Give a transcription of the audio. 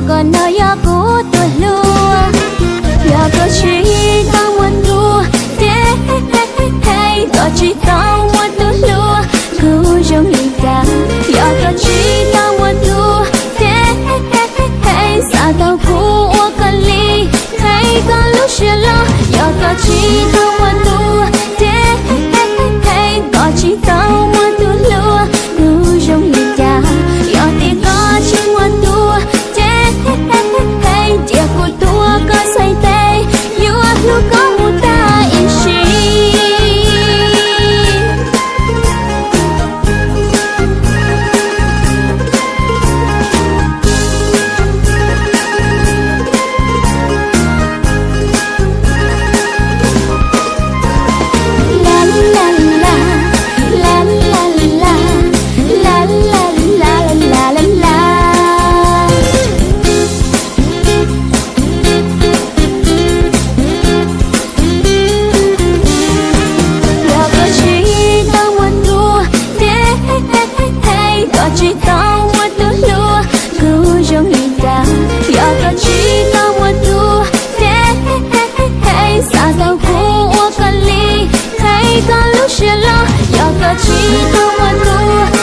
còn nói ya cố tôi lúa ya có chỉ tao muốn lúa thế hay có chỉ tao muốn tôi lúa cứ trong hình cả ya có chỉ tao muốn lúa thế hay xa tao cố cần ly hay có lúc chia lo ya có chỉ tao muốn lúa thế hay có chỉ tao muốn tôi lúa cứ trong hình cả ya thì có chỉ muốn lúa hey, dia ku tua có say tê, yêu lúc có một ta yên chi. La la la, la la la, la la la la la la. Chỉ tao muốn tôi lúa cứ trong hình cả ya có chỉ tao muốn lúa thế hay xa tao cố cần ly hay có lúc chia lo ya có chỉ tao muốn lúa